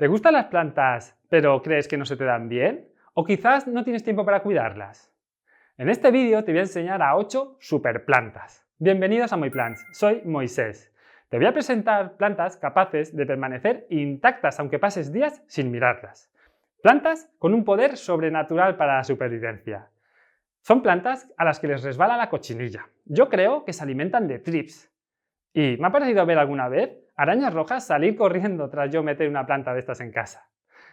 ¿Te gustan las plantas, pero crees que no se te dan bien? ¿O quizás no tienes tiempo para cuidarlas? En este vídeo te voy a enseñar a 8 superplantas. Bienvenidos a MoiPlants, soy Moisés. Te voy a presentar plantas capaces de permanecer intactas aunque pases días sin mirarlas. Plantas con un poder sobrenatural para la supervivencia. Son plantas a las que les resbala la cochinilla. Yo creo que se alimentan de thrips. Y me ha parecido ver alguna vez arañas rojas salir corriendo tras yo meter una planta de estas en casa.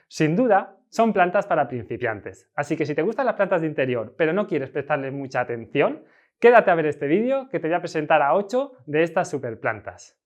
Sin duda, son plantas para principiantes, así que si te gustan las plantas de interior pero no quieres prestarle mucha atención, quédate a ver este vídeo que te voy a presentar a 8 de estas superplantas.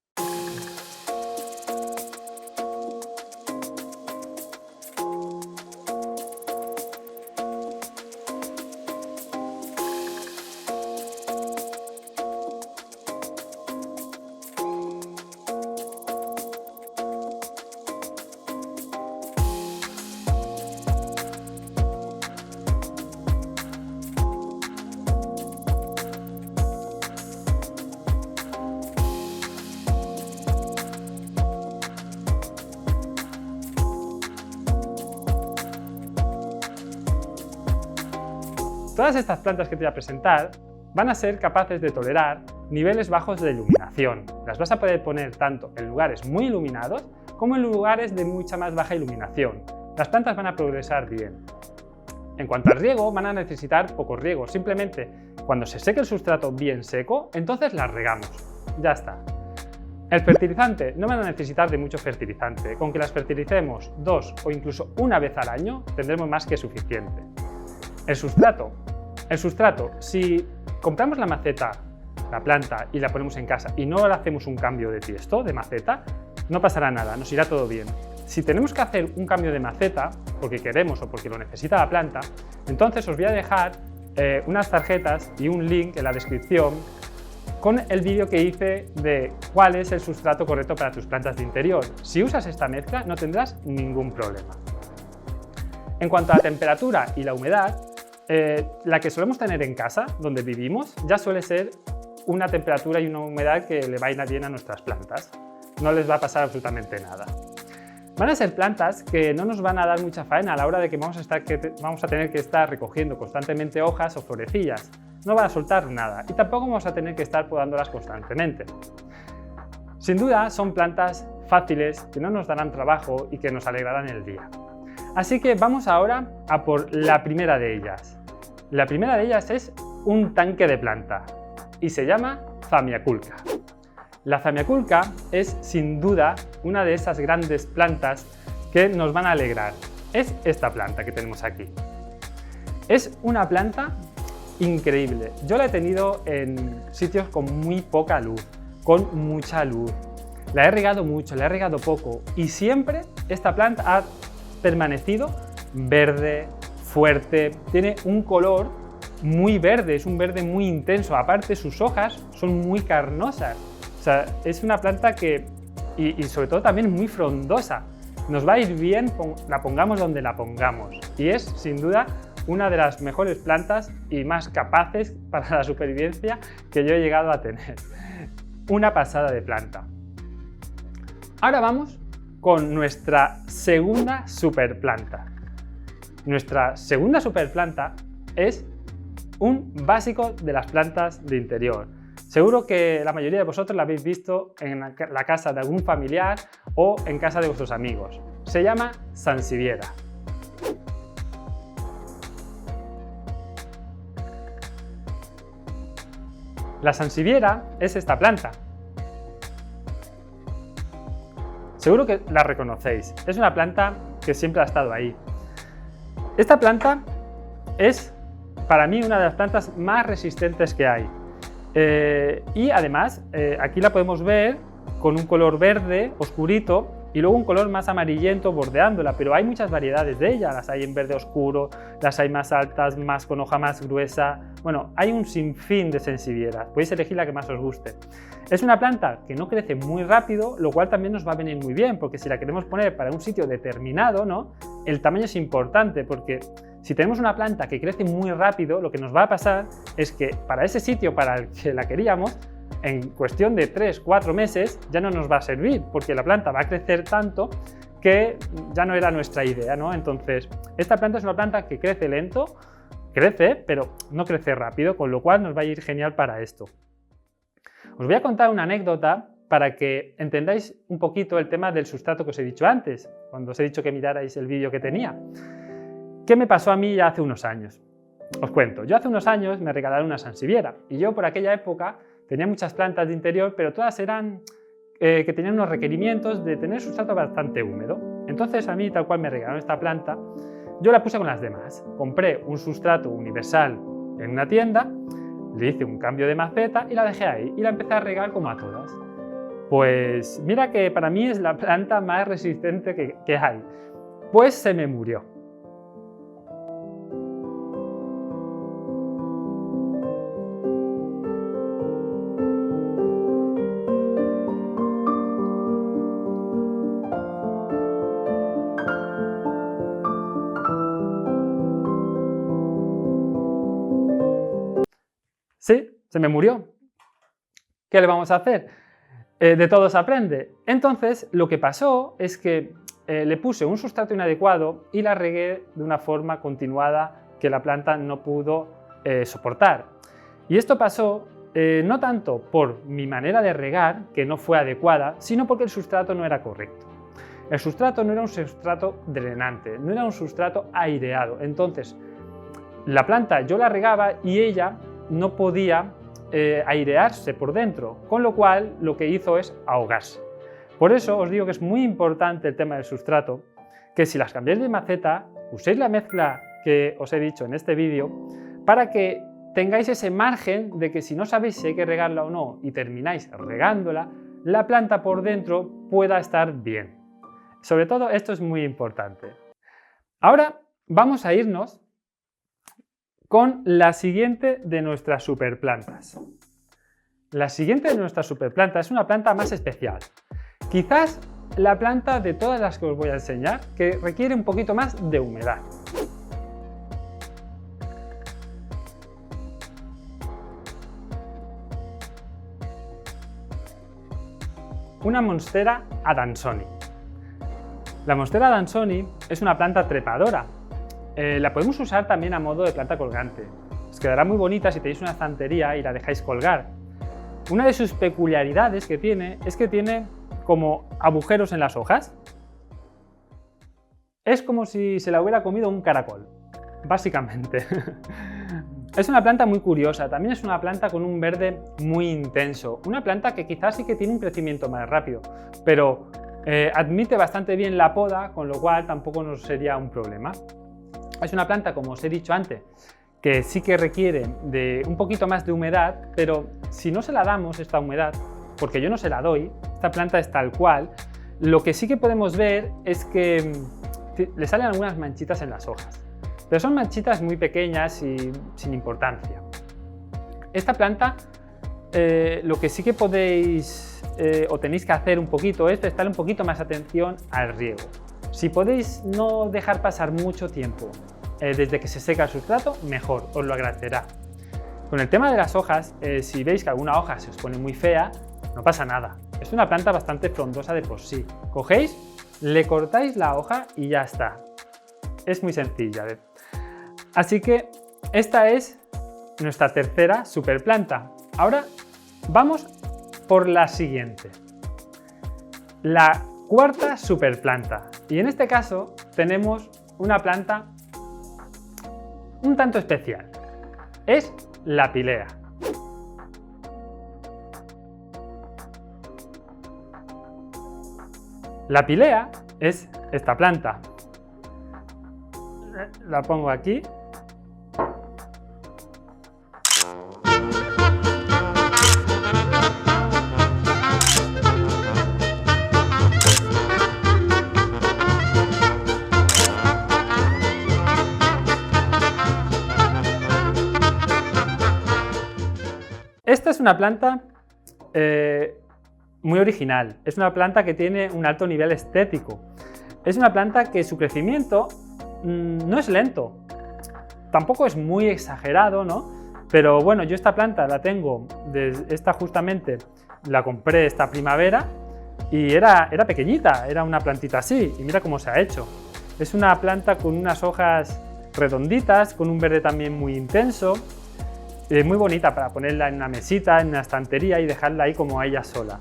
Todas estas plantas que te voy a presentar van a ser capaces de tolerar niveles bajos de iluminación. Las vas a poder poner tanto en lugares muy iluminados como en lugares de mucha más baja iluminación. Las plantas van a progresar bien. En cuanto al riego, van a necesitar poco riego. Simplemente cuando se seque el sustrato bien seco, entonces las regamos. Ya está. El fertilizante, no van a necesitar de mucho fertilizante. Con que las fertilicemos 2 o incluso una vez al año, tendremos más que suficiente. El sustrato, si compramos la maceta, la planta y la ponemos en casa y no le hacemos un cambio de tiesto, de maceta, no pasará nada, nos irá todo bien. Si tenemos que hacer un cambio de maceta, porque queremos o porque lo necesita la planta, entonces os voy a dejar unas tarjetas y un link en la descripción con el vídeo que hice de cuál es el sustrato correcto para tus plantas de interior. Si usas esta mezcla no tendrás ningún problema. En cuanto a la temperatura y la humedad, la que solemos tener en casa, donde vivimos, ya suele ser una temperatura y una humedad que le va a ir bien a nuestras plantas. No les va a pasar absolutamente nada. Van a ser plantas que no nos van a dar mucha faena a la hora de que vamos a tener que estar recogiendo constantemente hojas o florecillas. No van a soltar nada y tampoco vamos a tener que estar podándolas constantemente. Sin duda, son plantas fáciles, que no nos darán trabajo y que nos alegrarán el día. Así que vamos ahora a por la primera de ellas. La primera de ellas es un tanque de planta y se llama Zamiaculca. La Zamiaculca es sin duda una de esas grandes plantas que nos van a alegrar. Es esta planta que tenemos aquí. Es una planta increíble. Yo la he tenido en sitios con muy poca luz, con mucha luz. La he regado mucho, la he regado poco y siempre esta planta ha permanecido verde, fuerte, tiene un color muy verde, es un verde muy intenso, aparte sus hojas son muy carnosas, o sea, es una planta que, y sobre todo también muy frondosa, nos va a ir bien, la pongamos donde la pongamos y es sin duda una de las mejores plantas y más capaces para la supervivencia que yo he llegado a tener. Una pasada de planta. Ahora vamos con nuestra segunda superplanta. Nuestra segunda superplanta es un básico de las plantas de interior. Seguro que la mayoría de vosotros la habéis visto en la casa de algún familiar o en casa de vuestros amigos. Se llama Sansevieria. La Sansevieria es esta planta. Seguro que la reconocéis, es una planta que siempre ha estado ahí. Esta planta es para mí una de las plantas más resistentes que hay. Y además aquí la podemos ver con un color verde oscurito y luego un color más amarillento bordeándola, pero hay muchas variedades de ella, las hay en verde oscuro, las hay más altas, más con hoja más gruesa, bueno, hay un sinfín de Sansevierias, podéis elegir la que más os guste. Es una planta que no crece muy rápido, lo cual también nos va a venir muy bien, porque si la queremos poner para un sitio determinado, ¿no? El tamaño es importante, porque si tenemos una planta que crece muy rápido, lo que nos va a pasar es que para ese sitio para el que la queríamos, en cuestión de 3-4 meses ya no nos va a servir, porque la planta va a crecer tanto que ya no era nuestra idea, ¿no? Entonces, esta planta es una planta que crece lento, crece, pero no crece rápido, con lo cual nos va a ir genial para esto. Os voy a contar una anécdota para que entendáis un poquito el tema del sustrato que os he dicho antes, cuando os he dicho que mirarais el vídeo que tenía. ¿Qué me pasó a mí ya hace unos años? Os cuento, yo hace unos años me regalaron una sansevieria y yo por aquella época tenía muchas plantas de interior, pero todas eran que tenían unos requerimientos de tener sustrato bastante húmedo. Entonces a mí tal cual me regalaron esta planta, yo la puse con las demás. Compré un sustrato universal en una tienda, le hice un cambio de maceta y la dejé ahí y la empecé a regar como a todas. Pues mira que para mí es la planta más resistente que hay. Pues se me murió. Sí, se me murió. ¿Qué le vamos a hacer? De todo se aprende. Entonces, lo que pasó es que le puse un sustrato inadecuado y la regué de una forma continuada que la planta no pudo soportar. Y esto pasó no tanto por mi manera de regar, que no fue adecuada, sino porque el sustrato no era correcto. El sustrato no era un sustrato drenante, no era un sustrato aireado. Entonces, la planta yo la regaba y ella no podía airearse por dentro, con lo cual lo que hizo es ahogarse. Por eso os digo que es muy importante el tema del sustrato, que si las cambiáis de maceta, uséis la mezcla que os he dicho en este vídeo, para que tengáis ese margen de que si no sabéis si hay que regarla o no y termináis regándola, la planta por dentro pueda estar bien. Sobre todo esto es muy importante. Ahora vamos a irnos con la siguiente de nuestras superplantas. La siguiente de nuestras superplantas es una planta más especial. Quizás la planta de todas las que os voy a enseñar que requiere un poquito más de humedad. Una Monstera adansonii. La Monstera adansonii es una planta trepadora. La podemos usar también a modo de planta colgante. Os quedará muy bonita si tenéis una estantería y la dejáis colgar. Una de sus peculiaridades que tiene es que tiene como agujeros en las hojas. Es como si se la hubiera comido un caracol, básicamente. Es una planta muy curiosa, también es una planta con un verde muy intenso. Una planta que quizás sí que tiene un crecimiento más rápido, pero admite bastante bien la poda, con lo cual tampoco nos sería un problema. Es una planta, como os he dicho antes, que sí que requiere de un poquito más de humedad, pero si no se la damos esta humedad, porque yo no se la doy, esta planta es tal cual, lo que sí que podemos ver es que le salen algunas manchitas en las hojas, pero son manchitas muy pequeñas y sin importancia. Esta planta, lo que sí que podéis o tenéis que hacer un poquito es prestarle un poquito más atención al riego. Si podéis no dejar pasar mucho tiempo desde que se seca el sustrato, mejor, os lo agradecerá. Con el tema de las hojas, si veis que alguna hoja se os pone muy fea, no pasa nada. Es una planta bastante frondosa de por sí. Cogéis, le cortáis la hoja y ya está. Es muy sencilla. Así que esta es nuestra tercera superplanta. Ahora vamos por la siguiente. La cuarta superplanta. Y en este caso tenemos una planta un tanto especial. Es la pilea. La pilea es esta planta. La pongo aquí. Esta es una planta muy original, es una planta que tiene un alto nivel estético, es una planta que su crecimiento no es lento, tampoco es muy exagerado, ¿no? Pero bueno, yo esta planta la tengo, esta justamente la compré esta primavera, y era pequeñita, era una plantita así, y mira cómo se ha hecho. Es una planta con unas hojas redonditas, con un verde también muy intenso, muy bonita para ponerla en una mesita, en una estantería y dejarla ahí como a ella sola.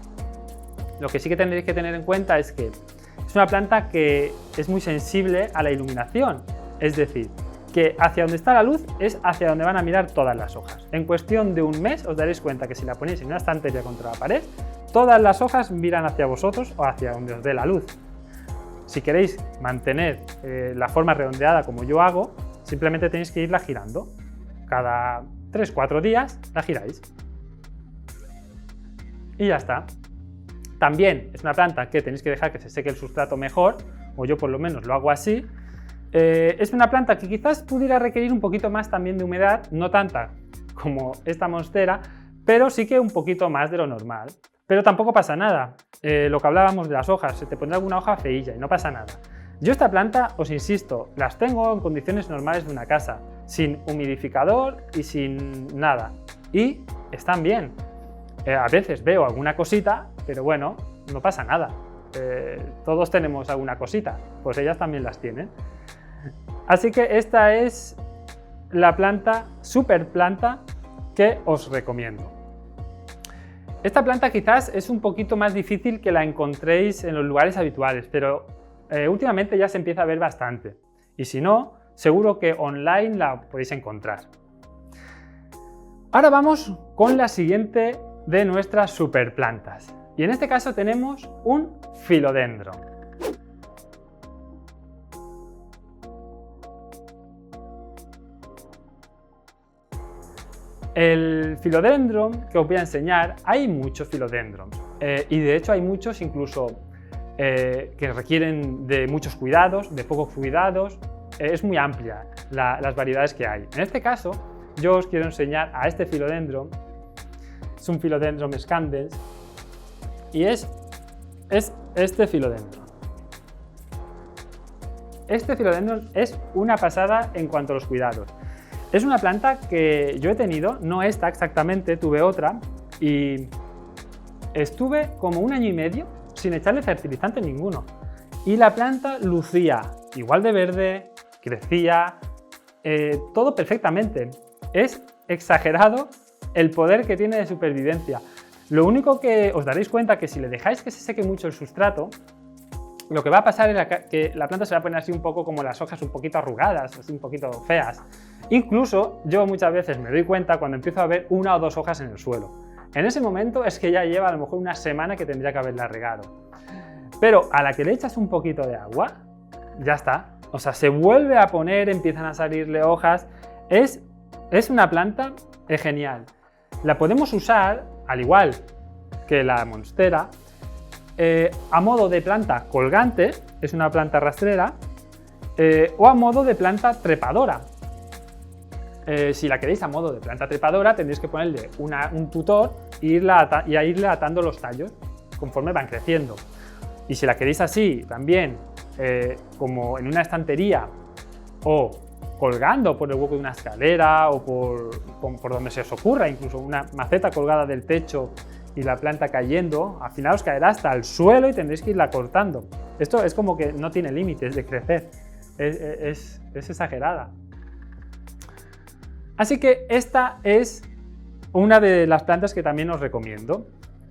Lo que sí que tendréis que tener en cuenta es que es una planta que es muy sensible a la iluminación, es decir, que hacia donde está la luz es hacia donde van a mirar todas las hojas. En cuestión de un mes os daréis cuenta que si la ponéis en una estantería contra la pared, todas las hojas miran hacia vosotros o hacia donde os dé la luz. Si queréis mantener la forma redondeada como yo hago, simplemente tenéis que irla girando. Cada 3-4 días la giráis. Y ya está. También es una planta que tenéis que dejar que se seque el sustrato mejor, o yo por lo menos lo hago así. Es una planta que quizás pudiera requerir un poquito más también de humedad, no tanta como esta monstera, pero sí que un poquito más de lo normal. Pero tampoco pasa nada. Lo que hablábamos de las hojas, se te pondrá alguna hoja feilla y no pasa nada. Yo esta planta, os insisto, las tengo en condiciones normales de una casa, sin humidificador y sin nada. Y están bien. A veces veo alguna cosita, pero bueno, no pasa nada. Todos tenemos alguna cosita, pues ellas también las tienen. Así que esta es la planta, super planta, que os recomiendo. Esta planta quizás es un poquito más difícil que la encontréis en los lugares habituales, pero últimamente ya se empieza a ver bastante. Y si no, seguro que online la podéis encontrar. Ahora vamos con la siguiente de nuestras super plantas. Y en este caso tenemos un Philodendron. El Philodendron que os voy a enseñar, hay muchos Philodendrons y de hecho hay muchos incluso que requieren de muchos cuidados, de pocos cuidados, es muy amplia las variedades que hay. En este caso yo os quiero enseñar a este Philodendron, es un Philodendron scandens y es este Philodendron. Este Philodendron es una pasada en cuanto a los cuidados. Es una planta que yo he tenido, no esta exactamente, tuve otra y estuve como 1 año y medio sin echarle fertilizante ninguno. Y la planta lucía igual de verde, crecía, todo perfectamente. Es exagerado el poder que tiene de supervivencia. Lo único que os daréis cuenta que si le dejáis que se seque mucho el sustrato, lo que va a pasar es que la planta se va a poner así un poco como las hojas un poquito arrugadas, así un poquito feas. Incluso yo muchas veces me doy cuenta cuando empiezo a ver 1 o 2 hojas en el suelo. En ese momento es que ya lleva a lo mejor una semana que tendría que haberla regado. Pero a la que le echas un poquito de agua, ya está. O sea, se vuelve a poner, empiezan a salirle hojas. Es una planta genial. La podemos usar, al igual que la monstera, a modo de planta colgante, es una planta rastrera, o a modo de planta trepadora. Si la queréis a modo de planta trepadora, tendréis que ponerle un tutor e irle atando los tallos conforme van creciendo. Y si la queréis así, también, como en una estantería o colgando por el hueco de una escalera o por donde se os ocurra, incluso una maceta colgada del techo y la planta cayendo, al final os caerá hasta el suelo y tendréis que irla cortando. Esto es como que no tiene límites de crecer, es exagerada. Así que esta es una de las plantas que también os recomiendo.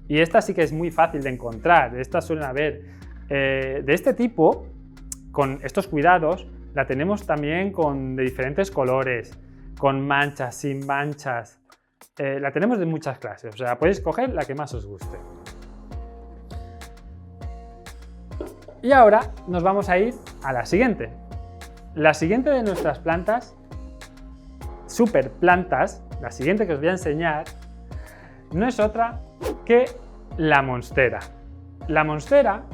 Y esta sí que es muy fácil de encontrar. Estas suelen haber de este tipo, con estos cuidados, la tenemos también de diferentes colores, con manchas, sin manchas. La tenemos de muchas clases, o sea, podéis coger la que más os guste. Y ahora nos vamos a ir a la siguiente. La siguiente de nuestras plantas, super plantas, la siguiente que os voy a enseñar, no es otra que la monstera. La monstera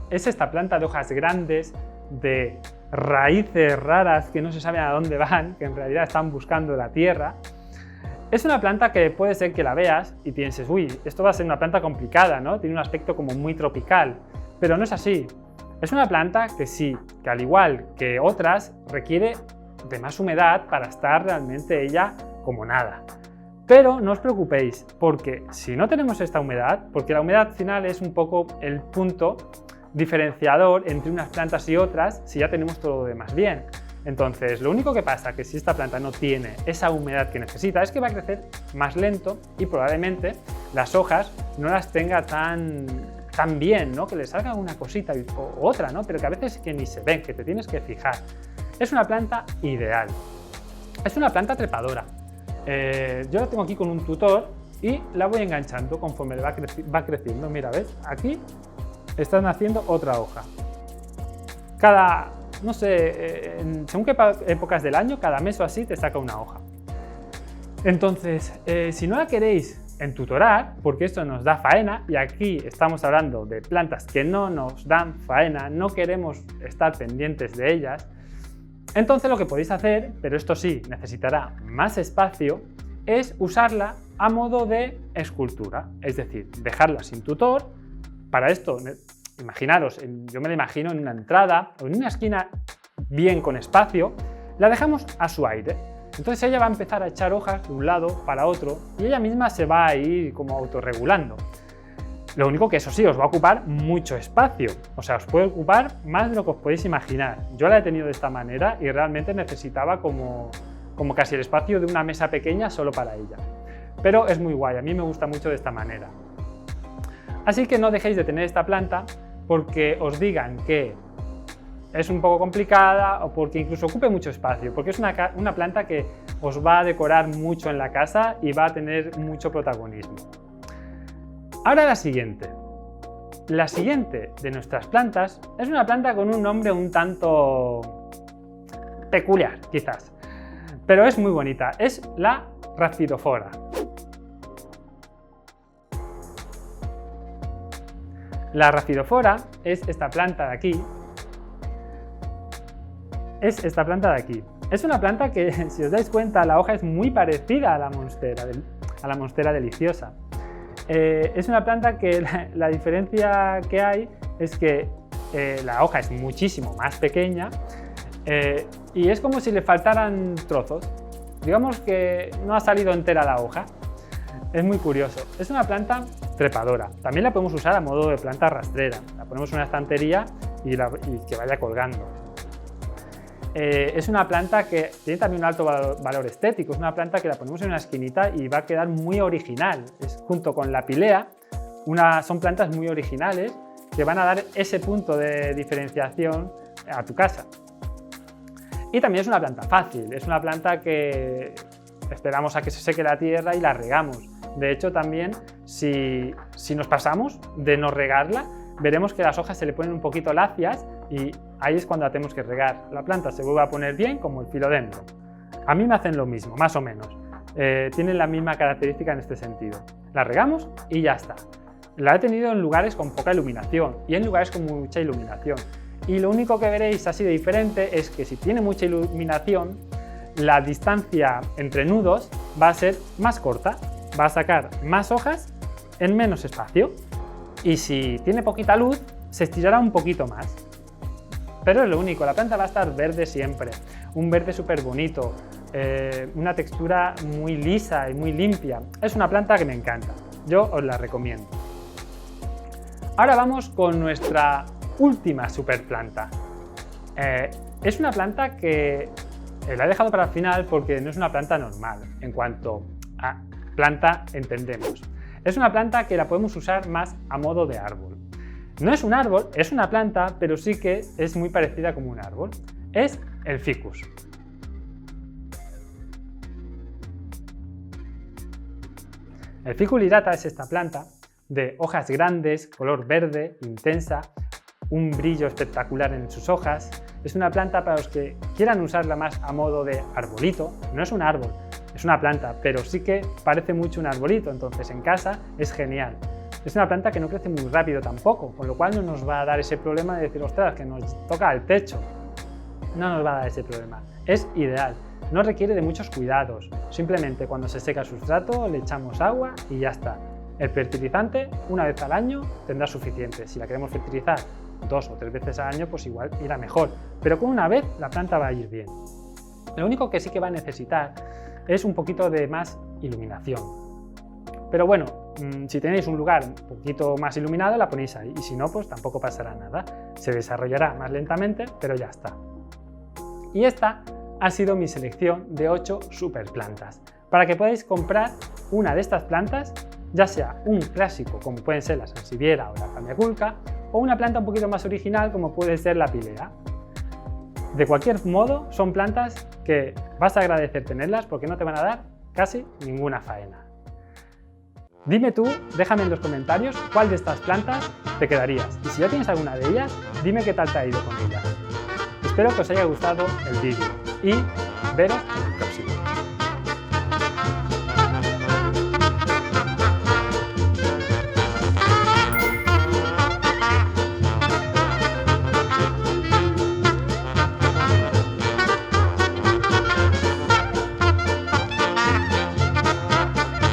es esta planta de hojas grandes, de raíces raras que no se sabe a dónde van, que en realidad están buscando la tierra. Es una planta que puede ser que la veas y pienses, uy, esto va a ser una planta complicada, ¿no? Tiene un aspecto como muy tropical, pero no es así. Es una planta que sí, que al igual que otras, requiere de más humedad para estar realmente ella como nada. Pero no os preocupéis, porque si no tenemos esta humedad, porque la humedad al final es un poco el punto diferenciador entre unas plantas y otras si ya tenemos todo lo demás bien. Entonces, lo único que pasa que si esta planta no tiene esa humedad que necesita es que va a crecer más lento y probablemente las hojas no las tenga tan bien, ¿no? Que le salga una cosita o otra, ¿no? Pero que a veces que ni se ven, que te tienes que fijar. Es una planta ideal. Es una planta trepadora. Yo la tengo aquí con un tutor y la voy enganchando conforme va creciendo. Mira, ¿ves? Aquí está naciendo otra hoja. No sé, según qué épocas del año, cada mes o así te saca una hoja. Entonces, si no la queréis entutorar, porque esto nos da faena, y aquí estamos hablando de plantas que no nos dan faena, no queremos estar pendientes de ellas, entonces lo que podéis hacer, pero esto sí necesitará más espacio, es usarla a modo de escultura, es decir, dejarla sin tutor. Para esto, imaginaros, yo me la imagino en una entrada o en una esquina bien con espacio, la dejamos a su aire. Entonces ella va a empezar a echar hojas de un lado para otro y ella misma se va a ir como autorregulando. Lo único que eso sí, os va a ocupar mucho espacio, o sea, os puede ocupar más de lo que os podéis imaginar. Yo la he tenido de esta manera y realmente necesitaba como casi el espacio de una mesa pequeña solo para ella. Pero es muy guay, a mí me gusta mucho de esta manera. Así que no dejéis de tener esta planta porque os digan que es un poco complicada o porque incluso ocupe mucho espacio, porque es una planta que os va a decorar mucho en la casa y va a tener mucho protagonismo. Ahora la siguiente. La siguiente de nuestras plantas es una planta con un nombre un tanto peculiar, quizás, pero es muy bonita. Es la Rhaphidophora. La Rhaphidophora es esta planta de aquí. Es una planta que, si os dais cuenta, la hoja es muy parecida a la monstera deliciosa. Es una planta que la diferencia que hay es que la hoja es muchísimo más pequeña y es como si le faltaran trozos. Digamos que no ha salido entera la hoja. Es muy curioso. Es una planta trepadora. También la podemos usar a modo de planta rastrera. La ponemos en una estantería y que vaya colgando. Es una planta que tiene también un alto valor estético. Es una planta que la ponemos en una esquinita y va a quedar muy original. Junto con la pilea, son plantas muy originales que van a dar ese punto de diferenciación a tu casa. Y también es una planta fácil. Es una planta que esperamos a que se seque la tierra y la regamos. De hecho, también si nos pasamos de no regarla, veremos que las hojas se le ponen un poquito lacias y ahí es cuando la tenemos que regar. La planta se vuelve a poner bien como el Philodendron. A mí me hacen lo mismo, más o menos. Tienen la misma característica en este sentido. La regamos y ya está. La he tenido en lugares con poca iluminación y en lugares con mucha iluminación. Y lo único que veréis así de diferente es que si tiene mucha iluminación, la distancia entre nudos va a ser más corta. Va a sacar más hojas en menos espacio. Y si tiene poquita luz, se estirará un poquito más. Pero es lo único, la planta va a estar verde siempre. Un verde súper bonito, una textura muy lisa y muy limpia. Es una planta que me encanta. Yo os la recomiendo. Ahora vamos con nuestra última super planta. Es una planta que la he dejado para el final porque no es una planta normal en cuanto a planta entendemos. Es una planta que la podemos usar más a modo de árbol. No es un árbol, es una planta, pero sí que es muy parecida como un árbol. Es el ficus. El ficus lirata es esta planta de hojas grandes, color verde, intensa, un brillo espectacular en sus hojas. Es una planta para los que quieran usarla más a modo de arbolito. No es un árbol, es una planta, pero sí que parece mucho un arbolito, entonces en casa es genial. Es una planta que no crece muy rápido tampoco, con lo cual no nos va a dar ese problema de decir, ostras, que nos toca el techo. No nos va a dar ese problema. Es ideal. No requiere de muchos cuidados. Simplemente cuando se seca el sustrato le echamos agua y ya está. El fertilizante, una vez al año, tendrá suficiente. Si la queremos fertilizar 2 o 3 veces al año, pues igual irá mejor. Pero con una vez la planta va a ir bien. Lo único que sí que va a necesitar es un poquito de más iluminación. Pero bueno, si tenéis un lugar un poquito más iluminado, la ponéis ahí, y si no, pues tampoco pasará nada. Se desarrollará más lentamente, pero ya está. Y esta ha sido mi selección de 8 super plantas, para que podáis comprar una de estas plantas, ya sea un clásico como pueden ser la Sansevieria o la Zamioculca, o una planta un poquito más original como puede ser la Pilea. De cualquier modo, son plantas que vas a agradecer tenerlas porque no te van a dar casi ninguna faena. Dime tú, déjame en los comentarios cuál de estas plantas te quedarías, y si ya tienes alguna de ellas, dime qué tal te ha ido con ellas. Espero que os haya gustado el vídeo y veros en el